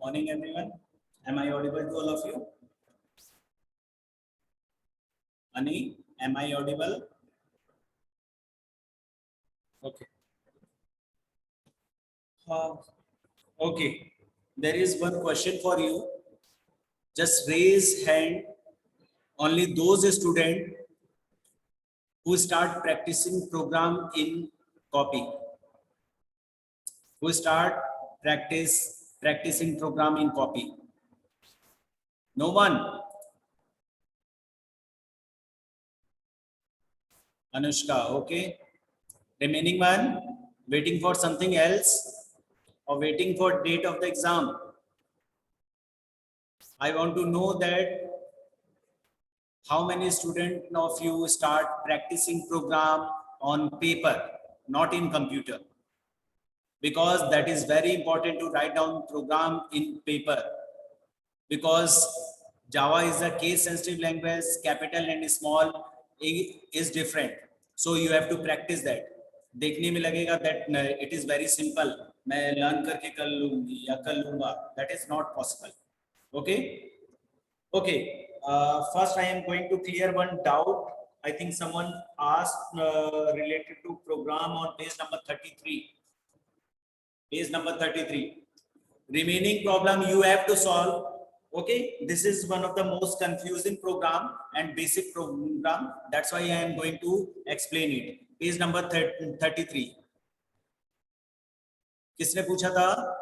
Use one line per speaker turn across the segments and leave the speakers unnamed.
Morning, everyone. Am I audible to all of you? Ani, am I audible? Okay. Okay. There is one question for you. Just raise hand. Only those students who start practicing program in copy. Who start practicing program in copy. No one. Anushka, okay. Remaining one, waiting for something else or waiting for date of the exam. I want to know that how many students of you start practicing program on paper, not in computer, because that is very important to write down program in paper, because Java is a case sensitive language, capital and small is different, so you have to practice that. देखने में लगेगा that it is very simple, मैं learn करके कर लूंगी या कर लूंगा, that is not possible. Okay. Okay, first I am going to clear one doubt. I think someone asked related to program on page number 33. Page number 33. Remaining problem you have to solve. Okay, this is one of the most confusing program and basic program. That's why I am going to explain it. Page number 33. किसने पूछा था?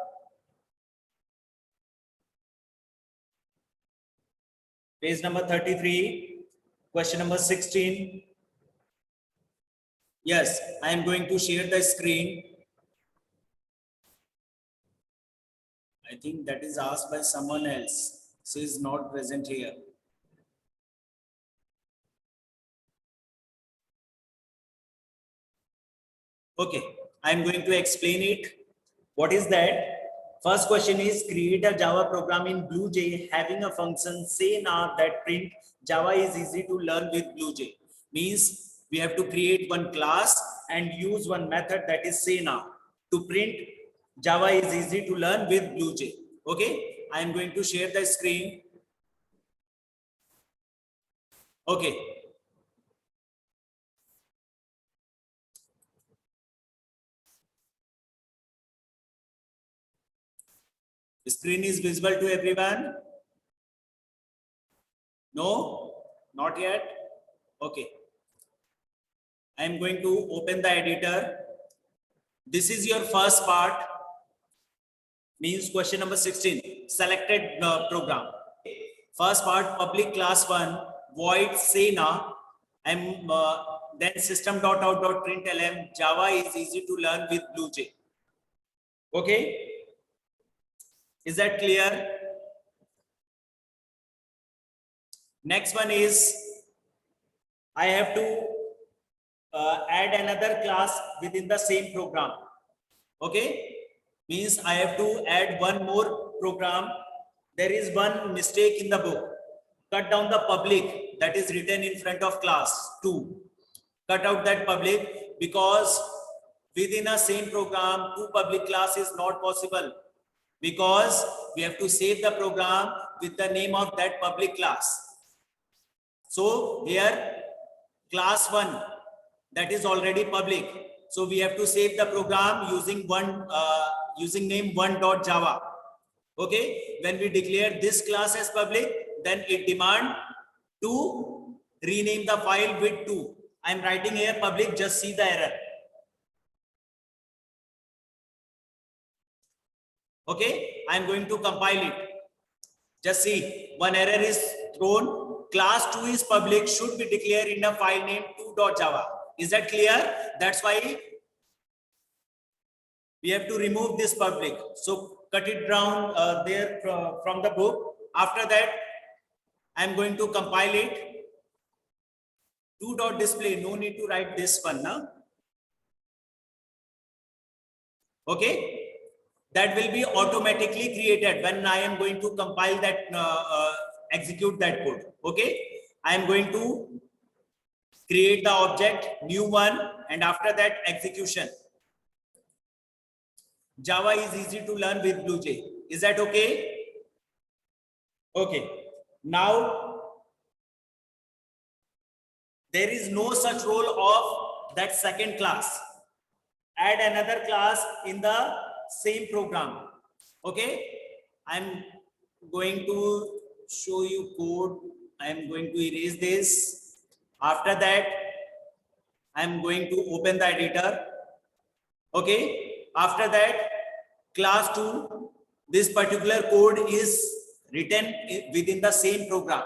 Page number 33, question number 16. Yes, I am going to share the screen. I think that is asked by someone else. She is not present here. Okay, I am going to explain it. What is that? First question is, create a Java program in BlueJ having a function say now that print Java is easy to learn with BlueJ. Means we have to create one class and use one method that is say now to print Java is easy to learn with BlueJ. Okay, I am going to share the screen. Okay. The screen is visible to everyone? No, not yet. Okay. I am going to open the editor. This is your first part. Means question number 16. Selected program. First part, public class 1, void say now. Then system.out.println Java is easy to learn with BlueJ. Okay. Is that clear? Next one is, I have to add another class within the same program. Okay, means I have to add one more program. There is one mistake in the book. Cut down the public that is written in front of class 2. Cut out that public, because within a same program 2 public class is not possible, because we have to save the program with the name of that public class. So here class 1 that is already public, so we have to save the program using using name 1.java. Okay, when we declare this class as public, then it demand to rename the file with 2. I am writing here public, just see the error. Okay, I am going to compile it. Just see, one error is thrown. Class 2 is public, should be declared in a file name 2.java. Is that clear? That's why we have to remove this public. So cut it down there from the book. After that, I am going to compile it. 2.display, no need to write this one now. Okay. That will be automatically created when I am going to compile that, execute that code. Okay, I am going to create the object, new one, and after that execution. Java is easy to learn with BlueJ. Is that okay? Okay. Now there is no such role of that second class. Add another class in the same program. Okay. I'm going to show you code. I'm going to erase this. After that, I'm going to open the editor. Okay. After that, class 2, this particular code is written within the same program,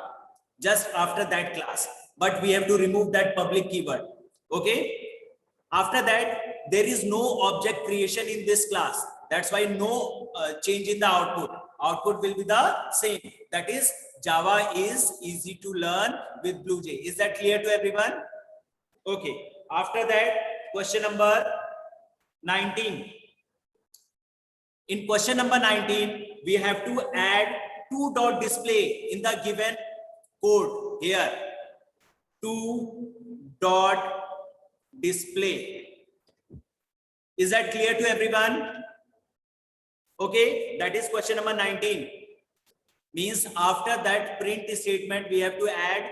just after that class, but we have to remove that public keyword. Okay. After that, there is no object creation in this class. That's why no change in the output. Output will be the same. That is, Java is easy to learn with BlueJ. Is that clear to everyone? Okay. After that, question number 19. In question number 19, we have to add two dot display in the given code here. Two dot display. Is that clear to everyone? Okay, that is question number 19. Means after that print statement, we have to add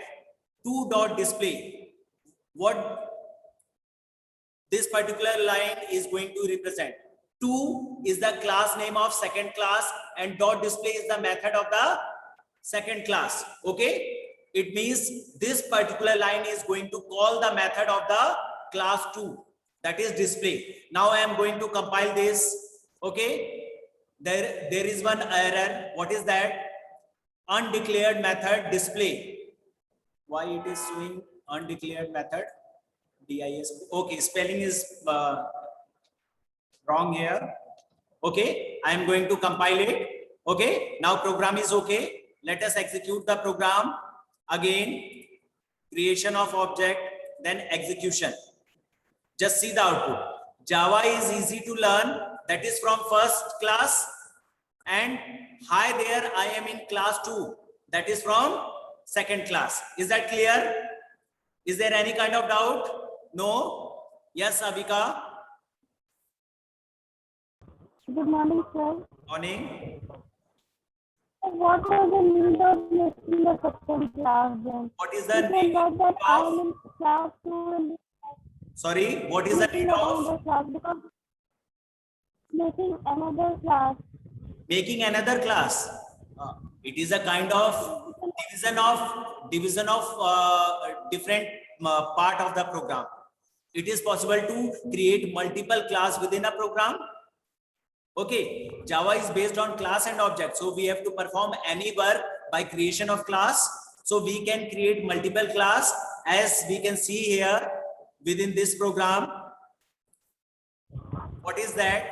two dot display. What this particular line is going to represent? 2 is the class name of second class and dot display is the method of the second class. Okay, it means this particular line is going to call the method of the class 2, that is display. Now I am going to compile this. Okay, there is one error. What is that? Undeclared method display. Why it is showing undeclared method? DIS. Okay, spelling is wrong here. Okay, I am going to compile it. Okay, now program is okay. Let us execute the program. Again, creation of object, then execution. Just see the output. Java is easy to learn. That is from first class. And hi there, I am in class 2. That is from second class. Is that clear? Is there any kind of doubt? No? Yes, Avika?
Good morning, sir.
Morning.
What was the need of making the second class then?
What is the
Because
need
not that I am
of?
in class 2 and
Sorry, what is the
making
need
another
of
class because making another class.
making another class? It is a kind of division of different part of the program. It is possible to create multiple class within a program. Okay, Java is based on class and object. So we have to perform any work by creation of class. So we can create multiple class as we can see here within this program. What is that?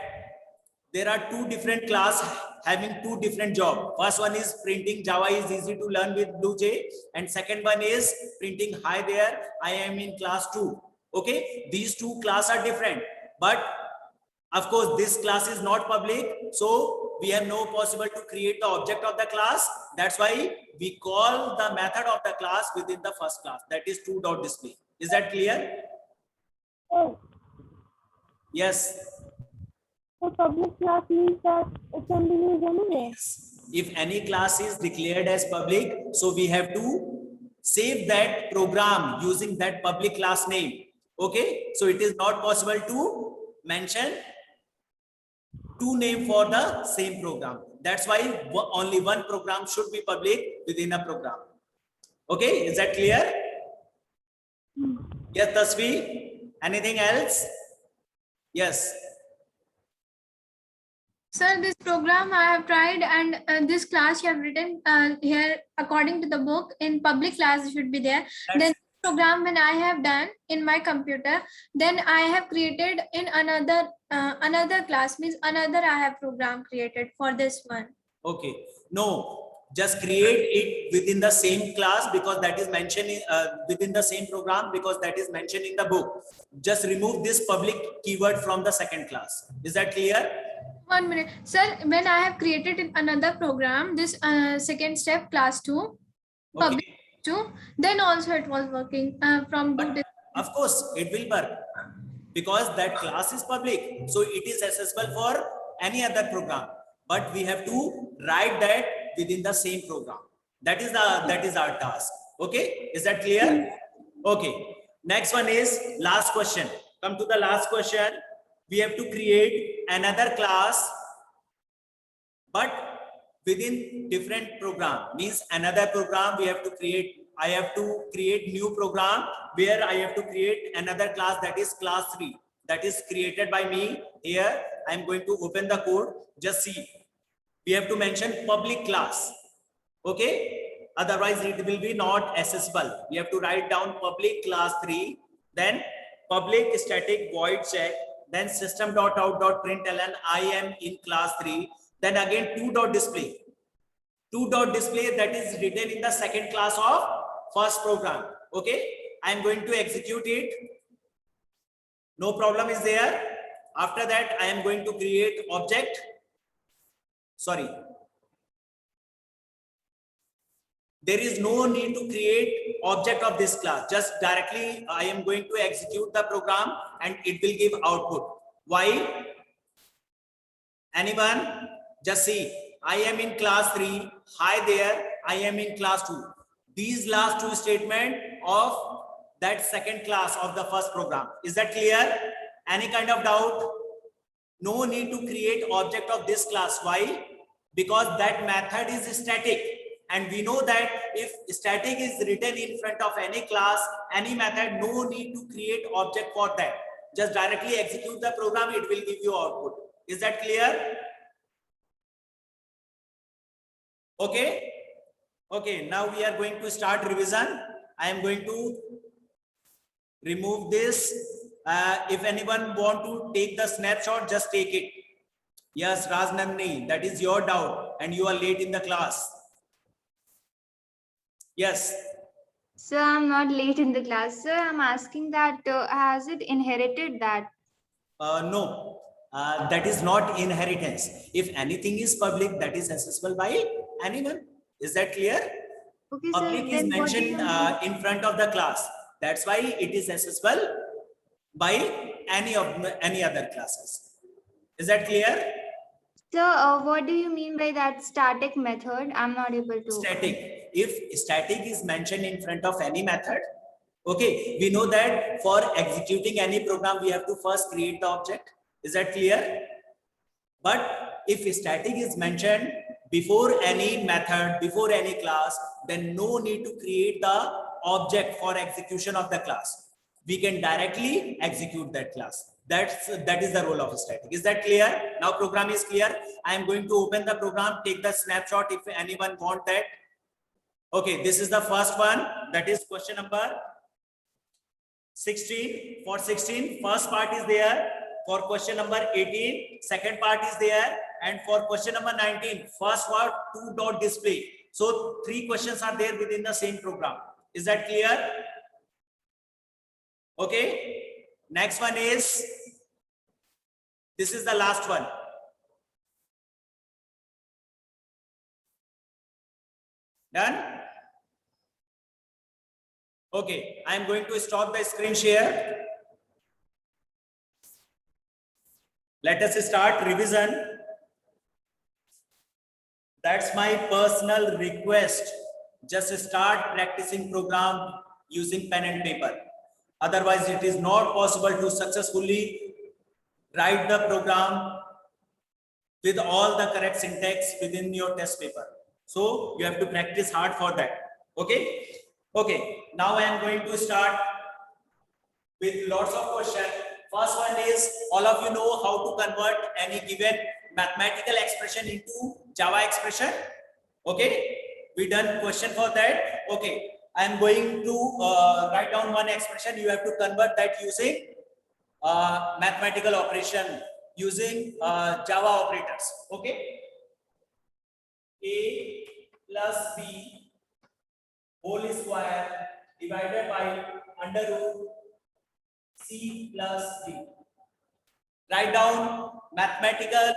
There are two different class having two different job. First one is printing Java is easy to learn with BlueJ, and second one is printing hi there, I am in class 2. Okay, these two class are different, but of course this class is not public, so we have no possible to create the object of the class. That's why we call the method of the class within the first class, that is two.display. Is that clear?
Oh,
Yes.
so public class means that it can be used anywhere.
If any class is declared as public, so we have to save that program using that public class name. Okay, so it is not possible to mention two names for the same program. That's why only one program should be public within a program. Okay, is that clear? Yes, Tasvi, anything else? Yes.
Sir, this program I have tried, and this class you have written here according to the book in public class it should be there. Then program when I have done in my computer, then I have created in another class, means another I have program created for this one.
Okay, no, just create it within the same class because that is mentioned in, within the same program because that is mentioned in the book. Just remove this public keyword from the second class. Is that clear?
1 minute, sir. When I have created in another program, this second step class 2, public 2, then also it was working from.
But of course, it will work because that class is public, so it is accessible for any other program. But we have to write that within the same program. That is our task. Okay, is that clear? Okay, next one is last question. Come to the last question. We have to create another class, but within different program. Means another program we have to create. I have to create new program where I have to create another class, that is class 3, that is created by me. Here I am going to open the code. Just see, we have to mention public class. Okay, otherwise it will be not accessible. We have to write down public class 3, then public static void check, then system.out.println I am in class 3, then again 2.display. 2.display, that is written in the second class of first program. Okay, I am going to execute it. No problem is there. After that, I am going to create object. Sorry, there is no need to create object of this class. Just directly I am going to execute the program and it will give output. Why? Anyone? Just see, I am in class 3. Hi there, I am in class 2. These last two statements of that second class of the first program. Is that clear? Any kind of doubt? No need to create object of this class. Why? Because that method is static. And we know that if static is written in front of any class, any method, no need to create object for that. Just directly execute the program, it will give you output. Is that clear? Okay. Okay, now we are going to start revision. I am going to remove this. If anyone want to take the snapshot, just take it. Yes, Raznandni, that is your doubt and you are late in the class. Yes.
Sir, I'm not late in the class. Sir, I'm asking that has it inherited that?
No, that is not inheritance. If anything is public, that is accessible by anyone. Is that clear?
Okay,
Public
sir.
is
Then what do
mentioned
you mean?
in front of the class. That's why it is accessible by any other classes. Is that clear?
Sir, what do you mean by that static method? I'm not able to.
Static. If static is mentioned in front of any method, okay, we know that for executing any program, we have to first create the object. Is that clear? But if static is mentioned before any method, before any class, then no need to create the object for execution of the class. We can directly execute that class. That is the role of static. Is that clear? Now program is clear. I am going to open the program, take the snapshot if anyone want that. Okay, this is the first one. That is question number 16. For 16, first part is there. For question number 18, second part is there. And for question number 19, first word 2.display. So 3 questions are there within the same program. Is that clear? Okay. Next one is, this is the last one. Done? Okay, I am going to stop the screen share. Let us start revision. That's my personal request. Just start practicing program using pen and paper. Otherwise, it is not possible to successfully write the program with all the correct syntax within your test paper. So you have to practice hard for that. Okay. Okay. Now I am going to start with lots of questions. First one is, all of you know how to convert any given mathematical expression into Java expression. Okay. We done question for that. Okay. I am going to write down one expression. You have to convert that using mathematical operation using Java operators. Okay. A plus B whole square divided by under root C plus D. Write down mathematical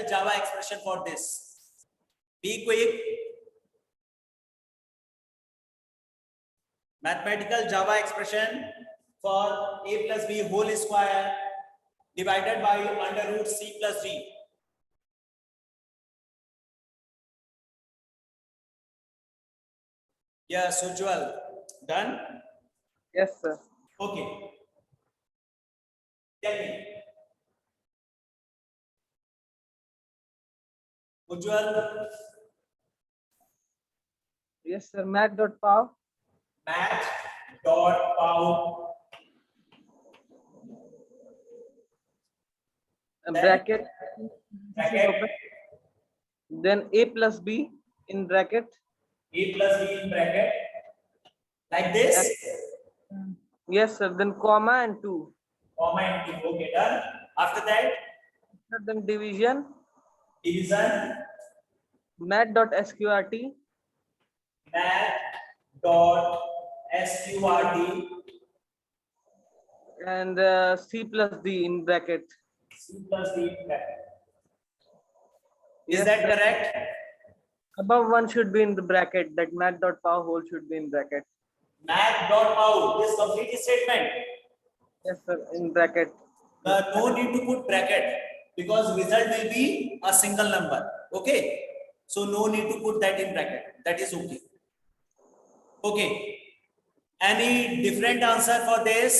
Java expression for this. Be quick. Mathematical Java expression for A plus B whole square divided by under root C plus D. Yes, Ujjwal. Done?
Yes, sir.
Okay. Tell me. Ujjwal,
Yes, sir. Math.pow.
math.pow. Then-
Bracket.
Bracket.
Then a plus b in bracket.
A plus B in bracket. Like this.
Yes, sir. Then comma and 2.
Comma and 2. Okay, done. After that,
Then division.
division.
Math.sqrt.
Math.sqrt.
And c plus d in bracket.
C plus D in bracket. Is
Yes,
that
sir.
correct?
Above one should be in the bracket. That math.pow whole should be in bracket.
Math.pow. This complete statement.
Yes, sir. In bracket.
No need to put bracket because result will be a single number. Okay. So no need to put that in bracket. That is okay. Okay. Any different answer for this?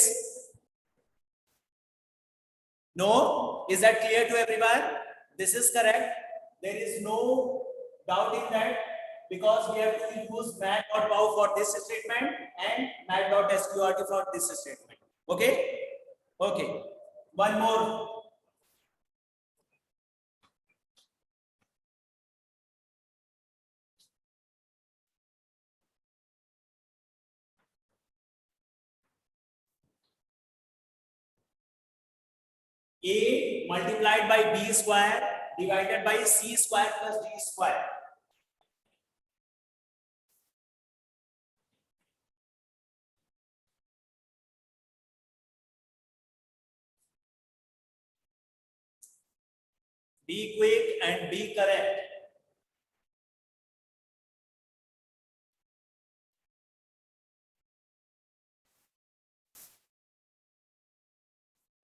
No? Is that clear to everyone? This is correct. There is no doubt in that because we have to use math.pow for this statement and math.sqrt for this statement. Okay? Okay. One more. A multiplied by B square divided by C square plus D square. Be quick and be correct.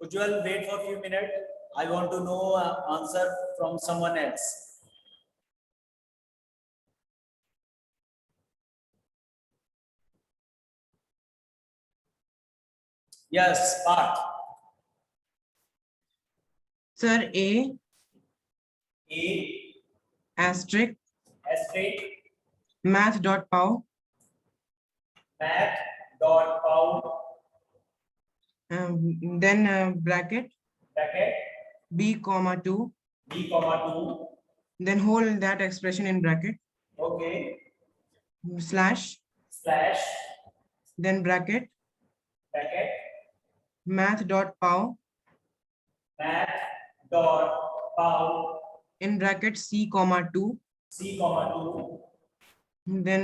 Ujjwal, wait for a few minutes. I want to know answer from someone else. Yes, Parth.
Sir, A
A
asterisk
asterisk
math.pow
math.pow
then bracket
bracket
B comma 2
B comma 2.
then hold that expression in bracket
Okay.
slash
Slash
then bracket
bracket
math.pow
math.pow
in bracket C comma 2
C comma 2
then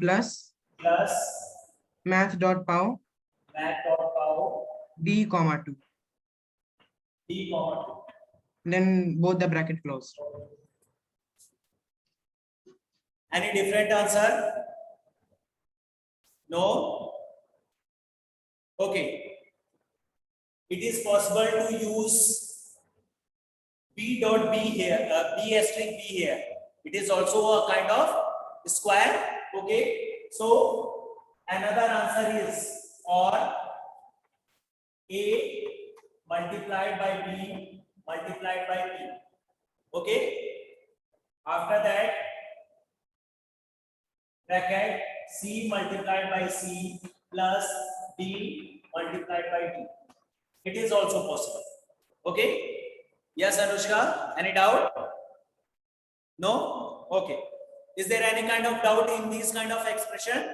plus
plus
math.pow
math.pow
D comma 2
D comma 2.
then both the bracket closed.
Any different answer? No? Okay. It is possible to use B dot B here, B asterisk B here. It is also a kind of square. Okay. So another answer is or A multiplied by B multiplied by B. Okay. After that, bracket C multiplied by C plus D multiplied by D. It is also possible. Okay. Yes, Anushka. Any doubt? No? Okay. Is there any kind of doubt in this kind of expression?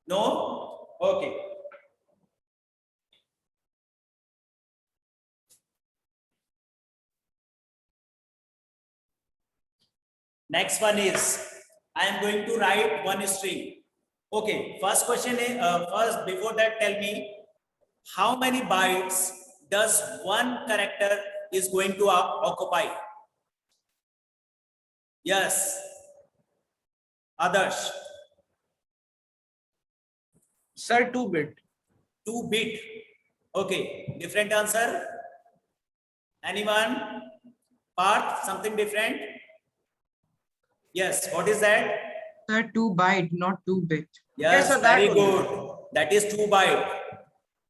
No? Okay. Next one is, I am going to write one string. Okay, first question is, first before that tell me, how many bytes does one character is going to occupy? Yes. Others.
Sir, 2-bit.
2-bit. Okay, different answer? Anyone? Part, something different? Yes, what is that?
Sir, 2 byte, not 2 bit.
Yes,
sir, that
very
only.
good. That is 2 byte.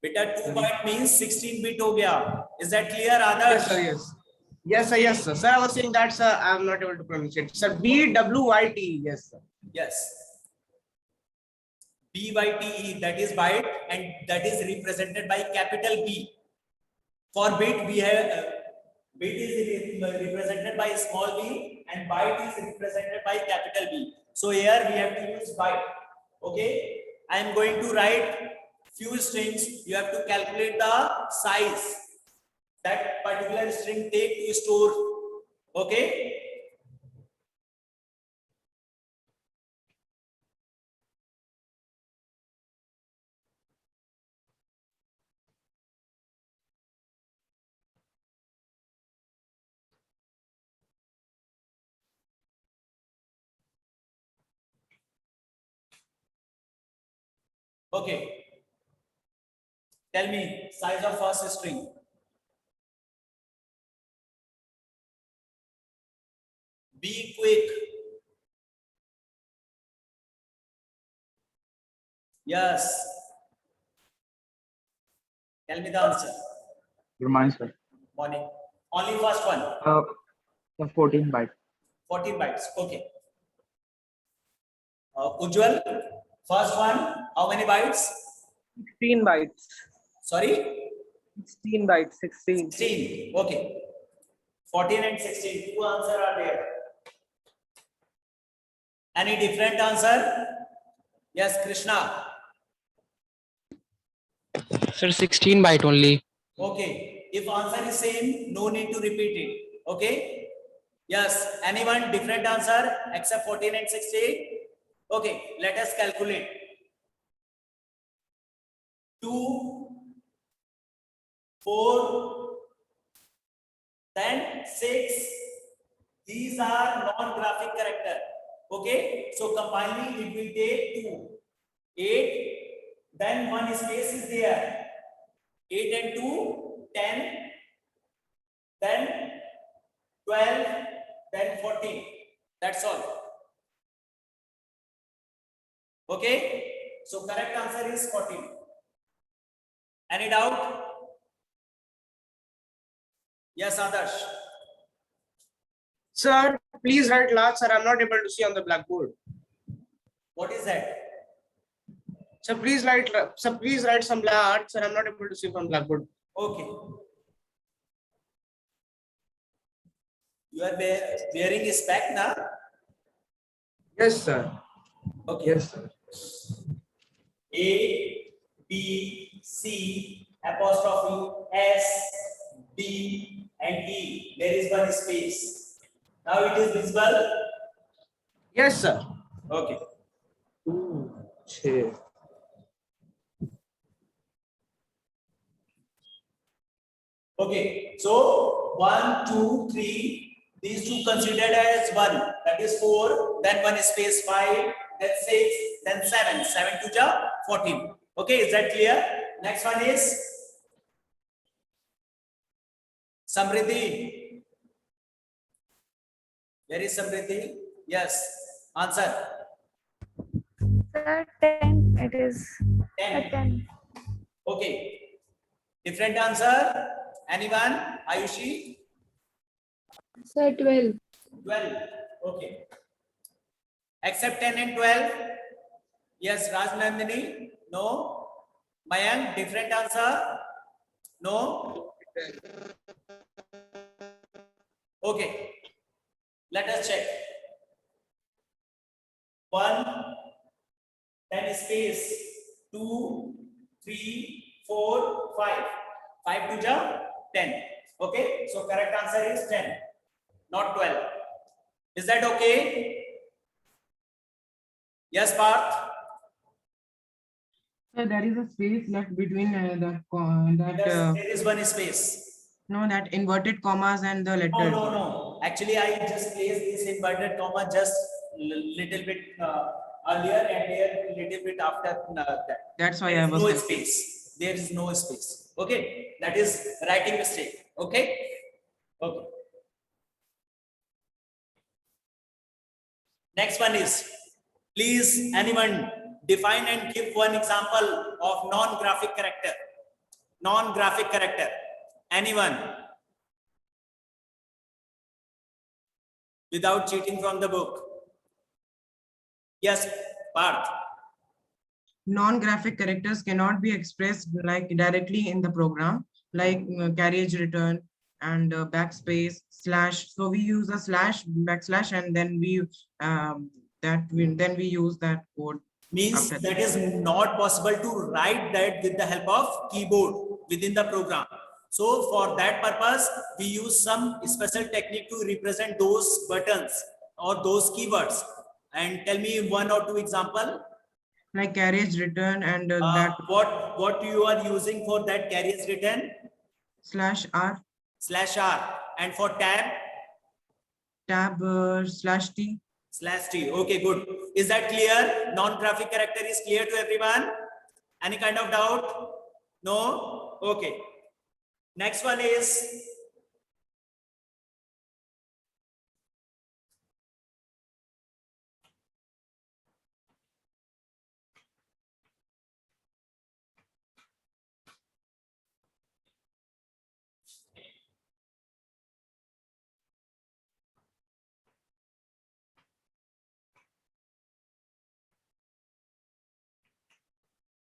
Beta 2 byte means 16 bit हो गया. Is that clear, Adarsh?
Yes, sir, yes. Yes, sir, yes, sir. Sir, I was saying that, sir, I'm not able to pronounce it. Sir, BWYT, yes, sir.
Yes. BYTE, that is byte, and that is represented by capital B. For bit, we have bit is represented by small b, and byte is represented by capital B. So here we have to use byte. Okay, I am going to write few strings. You have to calculate the size that particular string take to store. Okay. Okay. Tell me size of first string. Be quick. Yes. Tell me the answer.
Good morning, sir.
Morning. Only first one.
The 14 byte.
14 bytes. Okay. Ujjwal, first one. How many bytes?
16 bytes.
Sorry?
16 bytes. 16.
16. Okay. 14 and 16. Two answers are there. Any different answer? Yes, Krishna.
Sir, 16 byte only.
Okay. If answer is same, no need to repeat it. Okay. Yes. Anyone different answer except 14 and 16? Okay. Let us calculate. 2, 4, then 6. These are non-graphic character. Okay. So combining it will take 2. 8. Then one space is there. 8 and 2, 10. Then 12. Then 14. That's all. Okay. So correct answer is 14. Any doubt? Yes, Adarsh.
Sir, please write large, sir. I'm not able to see on the blackboard.
What is that?
Sir, please write some large, sir. I'm not able to see from blackboard.
Okay. You are wearing a spec now?
Yes, sir.
Okay.
Yes, sir.
A, B, C, apostrophe, S, D, and E. There is one space. Now it is visible?
Yes, sir.
Okay.
2, 6.
Okay. So 1, 2, 3. These two considered as 1. That is 4. Then one space 5. Then 6. Then 7. 7 to the 14. Okay. Is that clear? Next one is Samriddhi. Where is Samriddhi? Yes. Answer.
Sir, 10. It is
10.
10.
Okay. Different answer. Anyone? Ayushi?
Sir, 12.
12. Okay. Except 10 and 12. Yes, Rajnandini? No. Mayank, different answer? No. Okay. Let us check. 1, then space 2, 3, 4, 5. 5 to the 10. Okay. So correct answer is 10, not 12. Is that okay? Yes, Parth?
Sir, there is a space left between
Yes, there is one space.
that inverted commas and the
No,
letters.
no. Actually, I just placed this inverted comma just little bit earlier and here little bit after that.
That's why
There
I
is
was
no
confused.
space. There is no space. Okay, that is writing mistake. Okay. Okay. Next one is, Please, anyone define and give one example of non-graphic character. Non-graphic character. Anyone? Without cheating from the book. Yes, Parth.
Non-graphic characters cannot be expressed like directly in the program, like carriage return and backspace slash. So we use a slash, backslash, and then we then we use that code.
Means
After
that is not possible to write that with the help of keyboard within the program. So for that purpose, we use some special technique to represent those buttons or those keywords. And tell me one or two example.
like carriage return and that
What you are using for that carriage return?
/r,
/r. And for tab?
tab /t.
/t. Okay, good. Is that clear? Non-graphic character is clear to everyone? Any kind of doubt? No? Okay. Next one is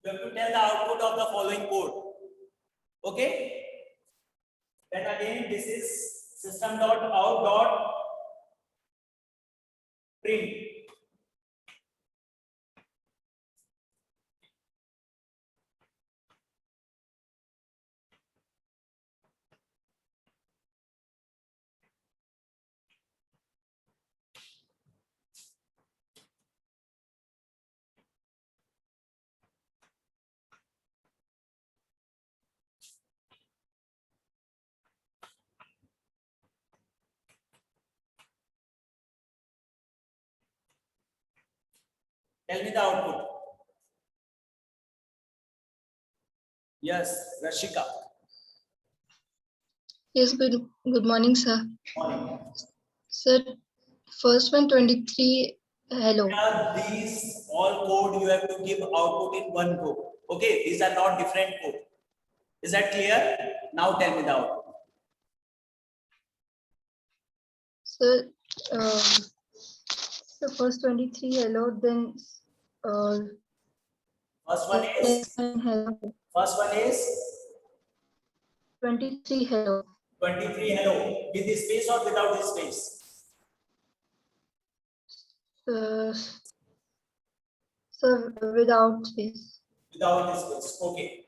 you have to tell the output of the following code. Okay? Then again, this is system.out.print. Tell me the output. Yes, Rashika.
Yes, good morning, sir.
Morning.
Sir, first one 23, hello.
These all code you have to give output in one go. Okay, these are not different code. Is that clear? Now tell me the output.
Sir, the first 23, hello, then
First one is
hello. 23, hello.
23 hello. With the space or without the space?
Sir, without space.
Without the space. Okay.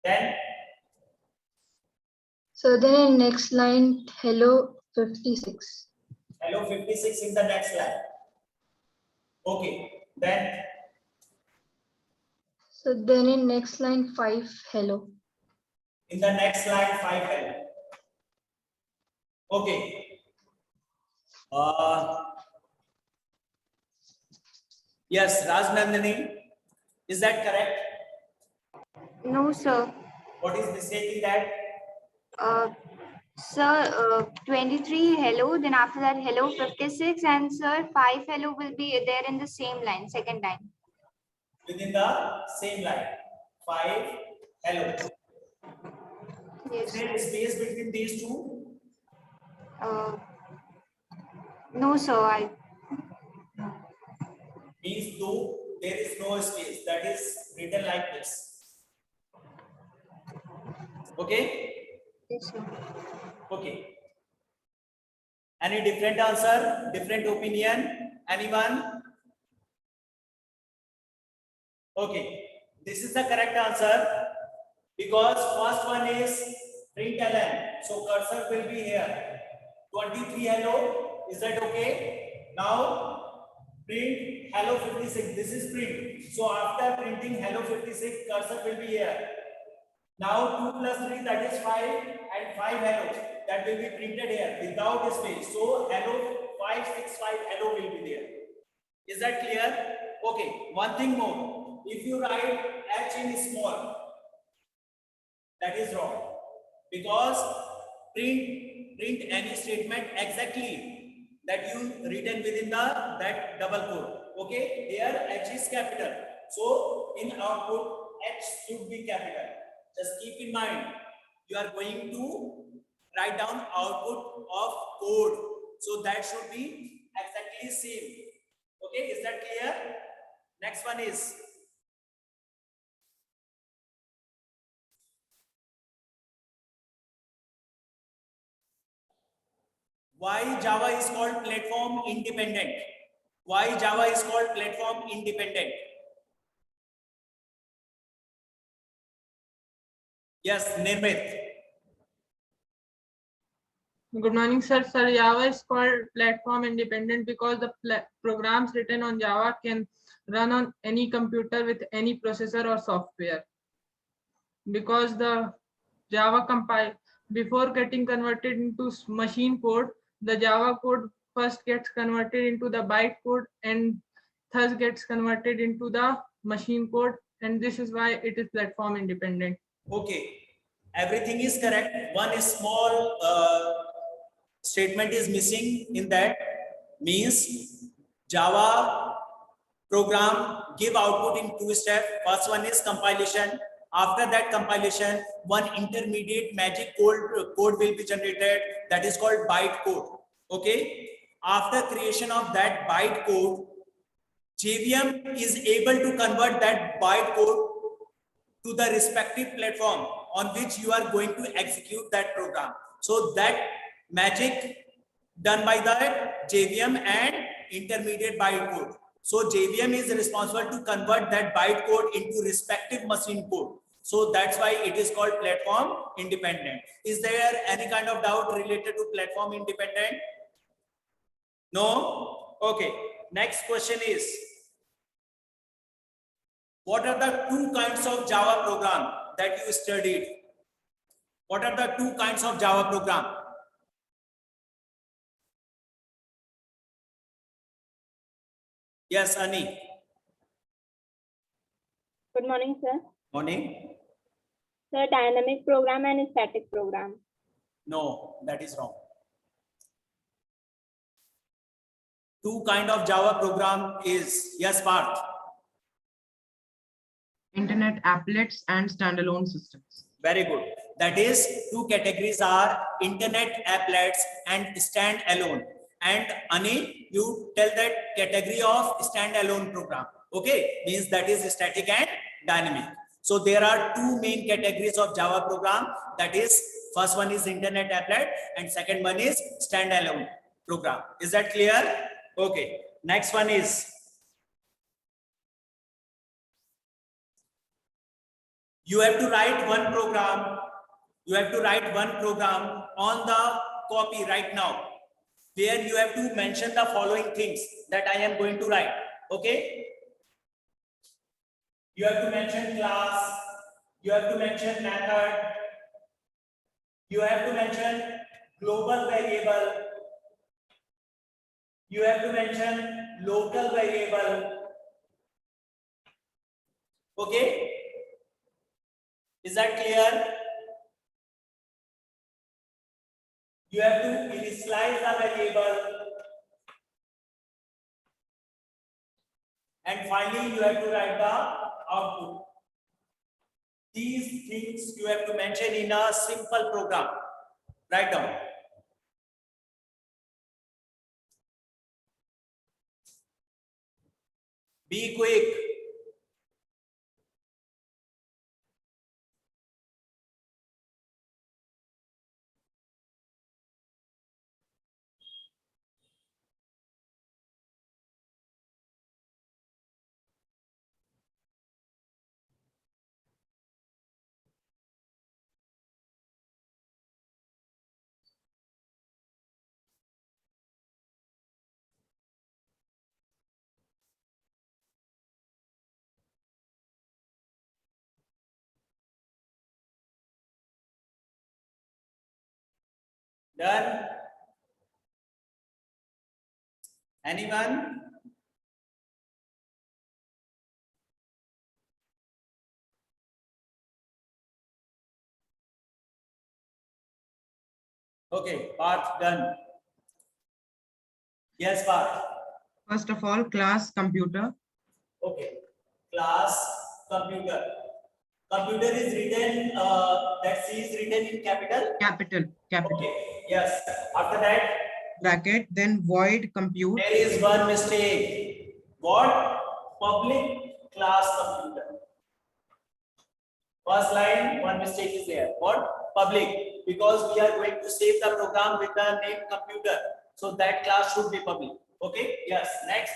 Then
So then in next line, hello 56.
hello 56 in the next line. Okay. Then
So then in next line 5, hello.
in the next line 5 hello. Okay. Yes, Rajnandani, is that correct?
No, sir.
What is mistake in that?
Sir, 23 hello, then after that hello 56, and sir 5 hello will be there in the same line, second line.
Within the same line. 5 hello.
Yes.
Is there a space between these two?
No, sir.
These two, there is no space. That is written like this. Okay?
Yes, sir.
Okay. Any different answer? Different opinion? Anyone? Okay. This is the correct answer because first one is println. So cursor will be here. 23 hello. Is that okay? Now print hello 56. This is print. So after printing hello 56, cursor will be here. Now 2 plus 3, that is 5, and 5 hello, that will be printed here without space. So hello 565 hello will be there. Is that clear? Okay. One thing more. If you write h in small, that is wrong because print any statement exactly that you written within that double quote. Okay, here H is capital. So in output, H should be capital. Just keep in mind, you are going to write down output of code. So that should be exactly same. Okay, is that clear? Next one is why Java is called platform independent. Why Java is called platform independent? Yes, Nirmit.
Good morning, sir. Sir, Java is called platform independent because the programs written on Java can run on any computer with any processor or software. Because the Java compile before getting converted into machine code, the Java code first gets converted into the byte code and thus gets converted into the machine code, and this is why it is platform independent.
Okay, everything is correct. One small statement is missing in that, means Java program give output in two steps. First one is compilation. After that compilation, one intermediate magic code will be generated, that is called byte code. Okay, after creation of that byte code, JVM is able to convert that byte code to the respective platform on which you are going to execute that program. So that magic done by the JVM and intermediate byte code. So JVM is responsible to convert that byte code into respective machine code. So that's why it is called platform independent. Is there any kind of doubt related to platform independent? No? Okay. Next question is, what are the two kinds of Java program that you studied? What are the two kinds of Java program? Yes, Ani.
Good morning, sir.
Morning.
Sir, dynamic program and static program.
No, that is wrong. Two kind of Java program is, yes, Parth.
Internet applets and standalone systems.
Very good. That is, two categories are internet applets and standalone. And Ani, you tell that category of standalone program. Okay, means that is static and dynamic. So there are two main categories of Java program. That is, first one is internet applet and second one is standalone program. Is that clear? Okay. Next one is, you have to write one program. You have to write one program on the copy right now, where you have to mention the following things that I am going to write. Okay. You have to mention class. You have to mention method. You have to mention global variable. You have to mention local variable. Okay. Is that clear? You have to initialize the variable. And finally, you have to write the output. These things you have to mention in a simple program. Write down. Be quick. Done? Anyone? Okay, Parth, done. Yes, Parth.
First of all, class computer.
Okay. Class computer. Computer is written, that C is written in capital.
Capital.
Okay. Yes. After that,
Bracket, then void compute.
there is one mistake. What? Public class computer. First line, one mistake is there. What? Public. Because we are going to save the program with the name computer. So that class should be public. Okay. Yes. Next.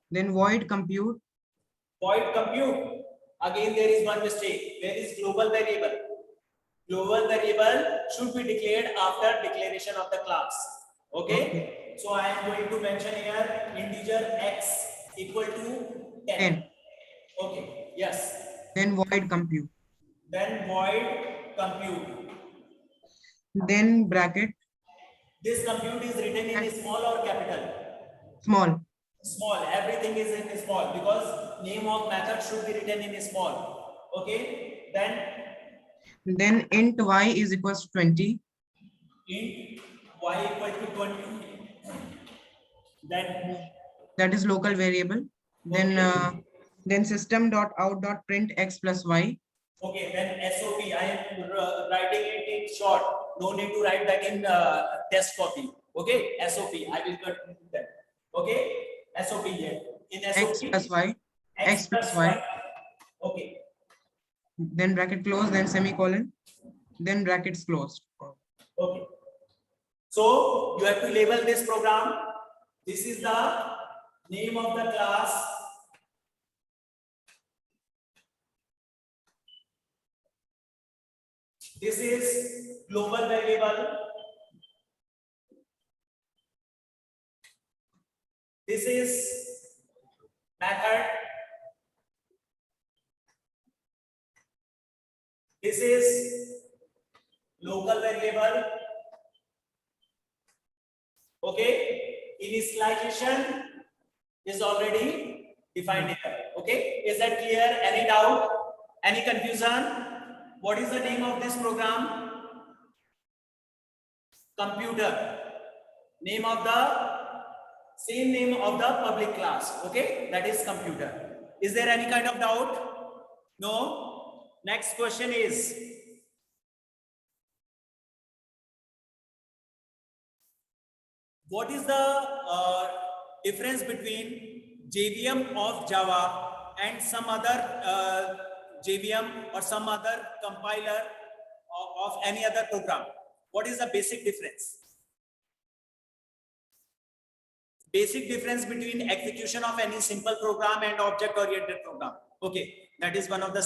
Then void compute.
Void compute. Again, there is one mistake. There is global variable. Global variable should be declared after declaration of the class. Okay. So I am going to mention here integer x equal to 10.
10.
Okay. Yes.
Then void compute.
Then void compute.
Then bracket,
This compute is written in small or capital?
small.
Small. Everything is in small because name of method should be written in small. Okay.
Then int y is equals to 20.
Int y equal to 20. Then
That is local variable. Then system dot out dot print x plus y.
okay, then SOP. I am writing it in short. No need to write that in test copy. Okay, SOP. I will cut that. Okay, SOP here. In SOP,
X plus y. X plus y.
Okay.
Then bracket close, then semicolon. Then brackets closed.
Okay. So you have to label this program. This is the name of the class. This is global variable. This is method. This is local variable. Okay. Initialization is already defined here. Okay. Is that clear? Any doubt? Any confusion? What is the name of this program? Computer. Name of the same name of the public class. Okay. That is computer. Is there any kind of doubt? No. Next question is, what is the difference between JVM of Java and some other JVM or some other compiler of any other program? What is the basic difference? Basic difference between execution of any simple program and object-oriented program. Okay, that is one of the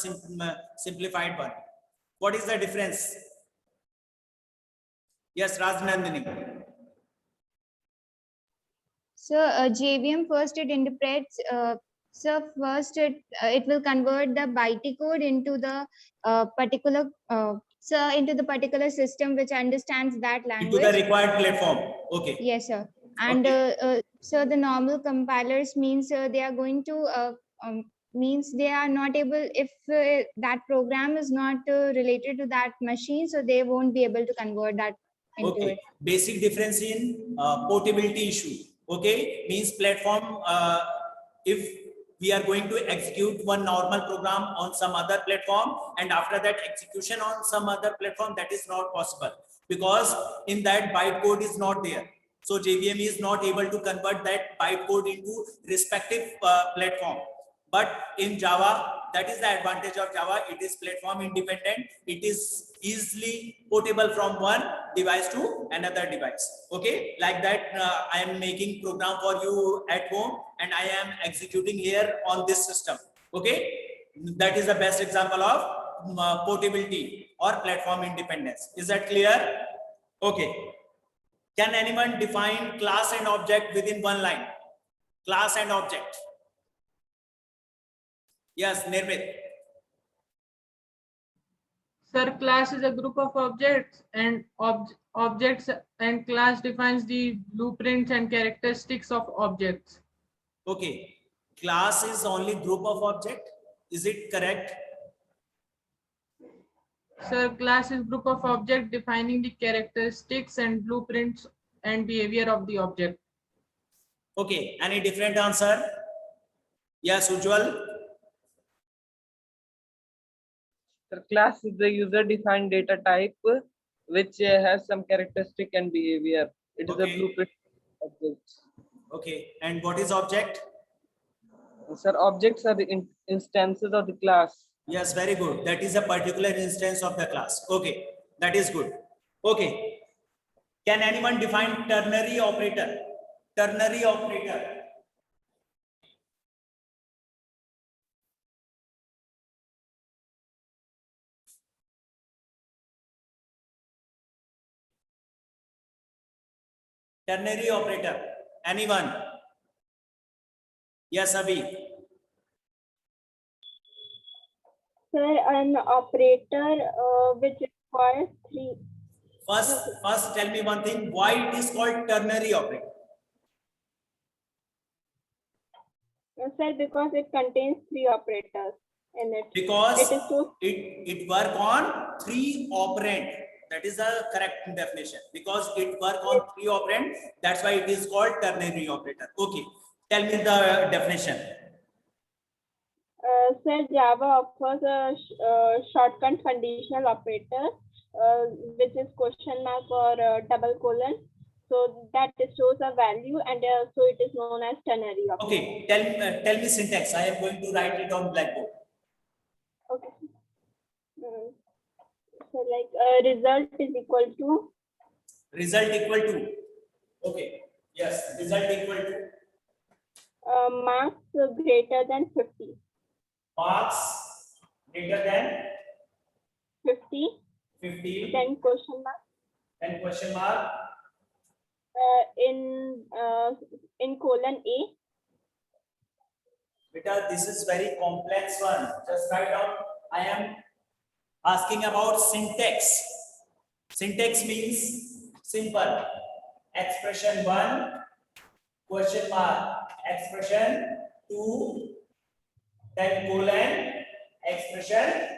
simplified one. What is the difference? Yes, Rajnandini.
So JVM first it interprets. So first it will convert the bytecode into the particular into the particular system which understands that language.
Into the required platform. Okay.
Yes, sir. And so the normal compilers means they are going to means they are not able, if that program is not related to that machine, so they won't be able to convert that into it.
Basic difference in portability issue. Okay, means platform. If we are going to execute one normal program on some other platform and after that execution on some other platform, that is not possible because in that bytecode is not there. So JVM is not able to convert that bytecode into respective platform. But in Java, that is the advantage of Java. It is platform independent. It is easily portable from one device to another device. Okay, like that, I am making program for you at home and I am executing here on this system. Okay, that is the best example of portability or platform independence. Is that clear? Okay. Can anyone define class and object within one line? Class and object. Yes, Nirmit.
Sir, class is a group of objects and objects and class defines the blueprints and characteristics of objects.
Okay. Class is only group of object. Is it correct?
Sir, class is group of objects defining the characteristics and blueprints and behavior of the object.
Okay, any different answer? Yes, Ujjwal.
The class is the user-defined data type which has some characteristic and behavior. It is a
Okay.
blueprint object.
Okay, and what is object?
Sir, objects are the instances of the class.
Yes, very good. That is a particular instance of the class. Okay, that is good. Okay, can anyone define ternary operator? Ternary operator. Ternary operator. Anyone? Yes, Abhi.
Sir, an operator which requires three.
First, tell me one thing. Why it is called ternary operator?
Sir, because it contains three operators in it.
Because
It is so
it work on three operand. That is the correct definition. Because it work on three operand. That's why it is called ternary operator. Okay. Tell me the definition.
Sir, Java offers a shortcut conditional operator, which is question mark or double colon. So that shows a value, and so it is known as ternary operator.
Okay. Tell me syntax. I am going to write it on blackboard.
Okay. So like result is equal to
Result equal to. Okay. Yes. Result equal to.
marks greater than 50.
Marks greater than
50.
50.
Then question mark.
And question mark.
In colon A.
Beta, this is very complex one. Just write down. I am asking about syntax. Syntax means simple. Expression 1, question mark. Expression 2, then colon, expression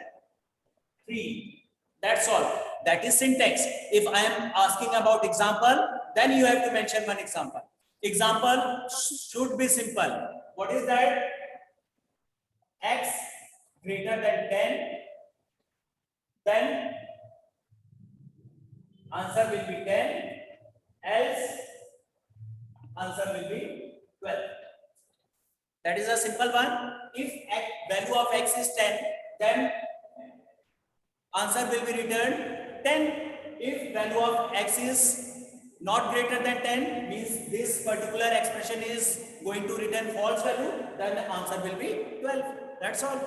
3. That's all. That is syntax. If I am asking about example, then you have to mention one example. Example should be simple. What is that? X greater than 10, then answer will be 10, else answer will be 12. That is a simple one. If value of x is 10, then answer will be returned 10. If value of x is not greater than 10, means this particular expression is going to return false value, then the answer will be 12. That's all.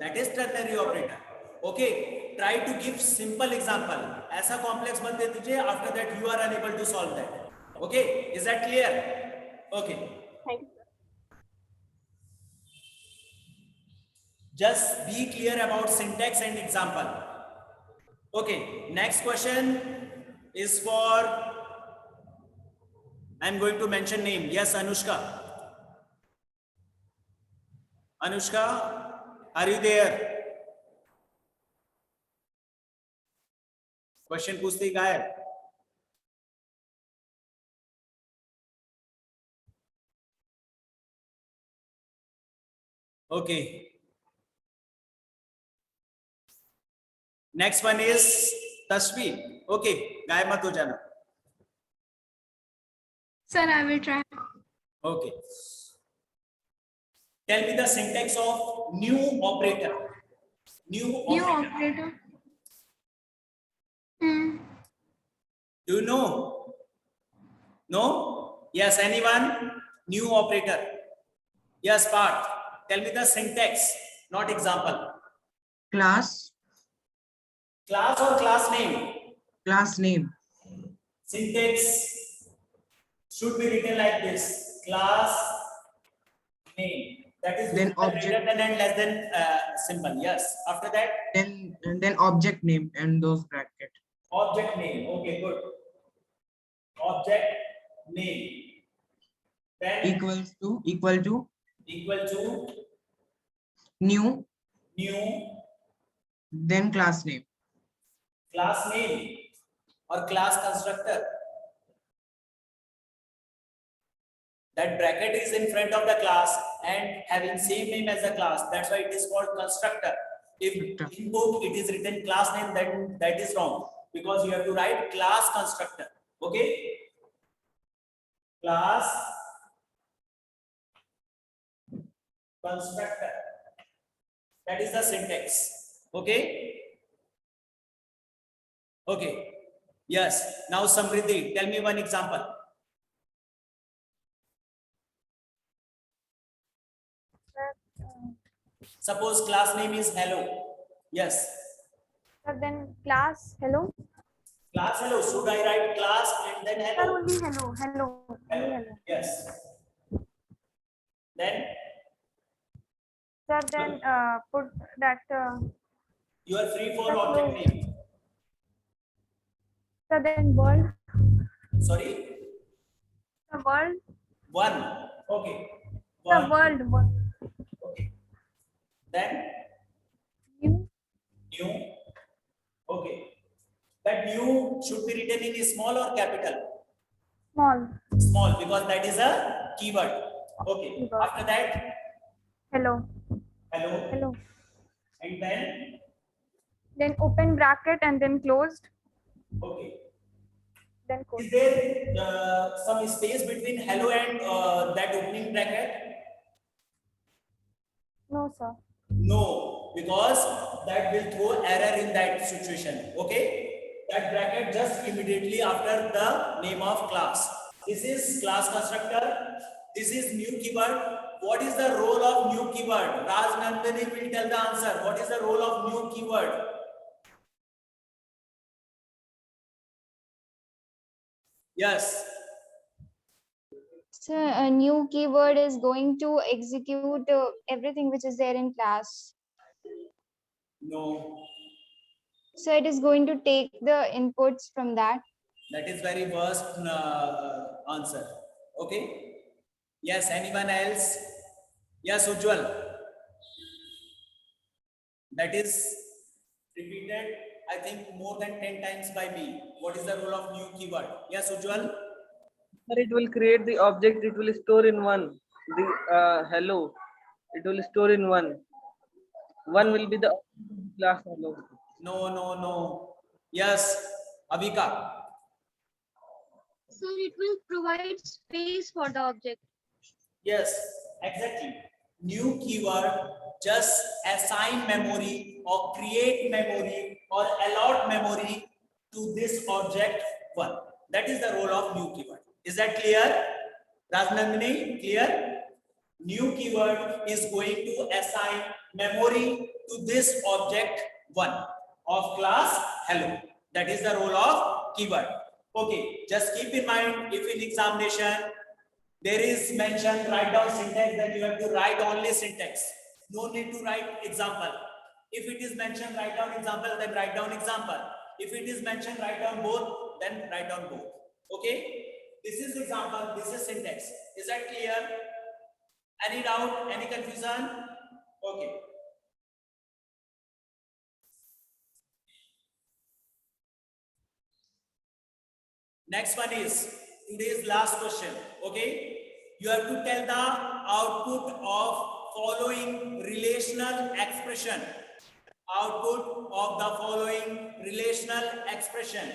That is ternary operator. Okay, try to give simple example. ऐसा complex मत दे दीजिए. After that, you are unable to solve that. Okay, is that clear? Okay.
Thank you.
Just be clear about syntax and example. Okay, next question is for, I'm going to mention name. Yes, Anushka. Anushka, are you there? Question पूछते ही गायब. Okay. Next one is Tasvi. Okay, गायब मत हो जाना.
Sir, I will try.
Okay. Tell me the syntax of new operator. New
operator.
Do you know? No? Yes, anyone? New operator. Yes, Parth. Tell me the syntax, not example.
Class.
Class or class name?
Class name.
Syntax should be written like this. Class name. That is
Then
greater
object.
than and less than symbol. Yes. After that,
Then object name and those bracket.
object name. Okay, good. Object name. Then
Equal to
equal to
new.
new
Then class name.
class name or class constructor. That bracket is in front of the class and having same name as the class. That's why it is called constructor. If in book it is written class name, then that is wrong, because you have to write class constructor. Okay, class constructor. That is the syntax. Okay. Okay. Yes. Now Samriddhi, tell me one example. Suppose class name is hello. Yes.
Then class hello.
Class hello. Should I write class and then hello?
Only hello. Hello. Only hello.
Yes. Then
Sir, then put that.
you are free for object name.
Sir, then world.
Sorry.
The world.
One. Okay.
The world.
Okay. Then
New.
new. Okay. That new should be written in small or capital?
Small.
Small, because that is a keyword. Okay.
Keyword.
After that,
Hello.
hello.
Hello.
And then,
Then open bracket and then closed.
okay.
Then close.
Is there some space between hello and that opening bracket?
No, sir.
No, because that will throw error in that situation. Okay. That bracket just immediately after the name of class. This is class constructor. This is new keyword. What is the role of new keyword? Raj Nandini will tell the answer. What is the role of new keyword? Yes.
So a new keyword is going to execute everything which is there in class.
No.
So it is going to take the inputs from that.
That is very worst answer. Okay. Yes. Anyone else? Yes, Ujjwal. That is repeated, I think, more than 10 times by me. What is the role of new keyword? Yes, Ujjwal.
Sir, it will create the object. It will store in one. The hello. It will store in one. One will be the class hello.
No, no, no. Yes, Avika.
So it will provide space for the object.
Yes, exactly. New keyword just assign memory or create memory or allot memory to this object one. That is the role of new keyword. Is that clear? Rajnandini, clear? New keyword is going to assign memory to this object one of class hello. That is the role of keyword. Okay, just keep in mind, if in examination there is mentioned write down syntax, then you have to write only syntax. No need to write example. If it is mentioned write down example, then write down example. If it is mentioned write down both, then write down both. Okay, this is example, this is syntax. Is that clear? Any doubt, any confusion? Okay. Next one is today's last question. Okay, you have to tell the output of following relational expression. Output of the following relational expression.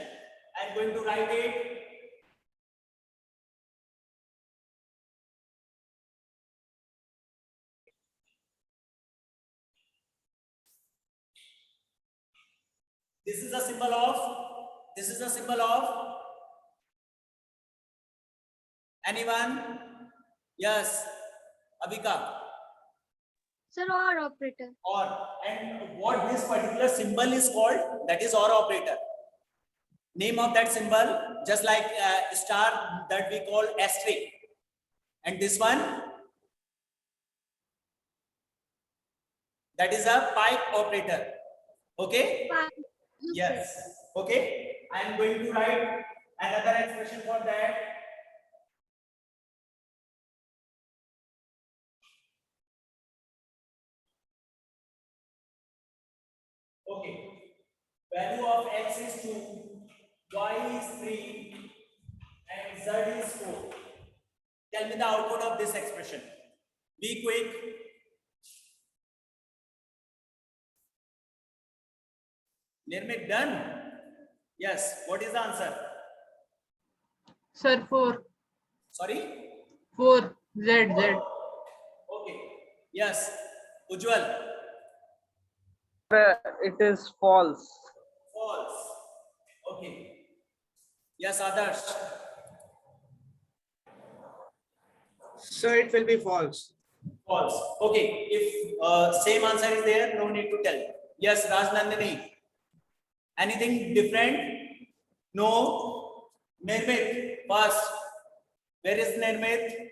I'm going to write it. This is a symbol of anyone? Yes, Abhika.
Sir, or operator.
Or, and what this particular symbol is called, that is OR operator. Name of that symbol, just like star that we call asterisk. And this one, that is a pipe operator. Okay? Yes. Okay. I am going to write another expression for that. Okay. Value of x is 2, y is 3, and z is 4. Tell me the output of this expression. Be quick. Nirmit, done? Yes. What is the answer?
Sir, 4.
Sorry?
4. Z.
Okay. Yes. Ujjwal.
It is false.
False. Okay. Yes, Adarsh.
Sir, it will be false.
False. Okay. If same answer is there, no need to tell. Yes, Rajnandini. Anything different? No. Nirmit, first. Where is Nirmit?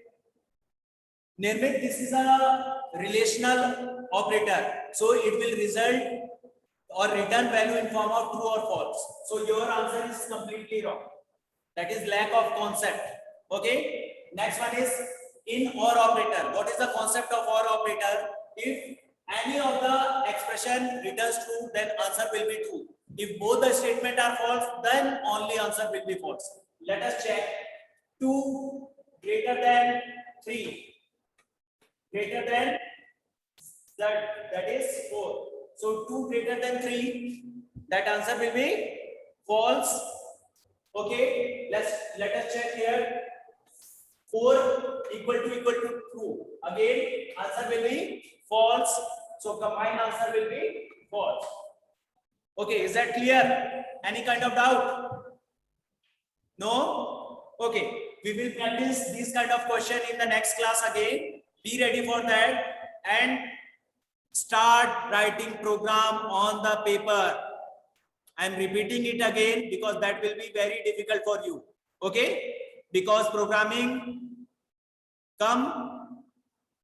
Nirmit, this is a relational operator. So it will result or return value in form of true or false. So your answer is completely wrong. That is lack of concept. Okay. Next one is in OR operator. What is the concept of OR operator? If any of the expression returns true, then answer will be true. If both the statement are false, then only answer will be false. Let us check. 2 greater than 3 greater than that is 4. So 2 greater than 3, that answer will be false. Okay, let us check here. 4 equal to true. Again, answer will be false. So combined answer will be false. Okay, is that clear? Any kind of doubt? No? Okay, we will practice this kind of question in the next class again. Be ready for that and start writing program on the paper. I am repeating it again because that will be very difficult for you. Okay, because programming come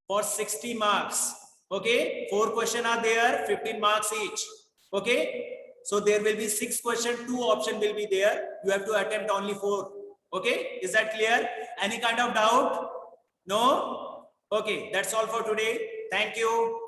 for 60 marks. Okay, 4 questions are there, 15 marks each. Okay, so there will be 6 questions, 2 options will be there. You have to attempt only 4. Okay, is that clear? Any kind of doubt? No? Okay, that's all for today. Thank you.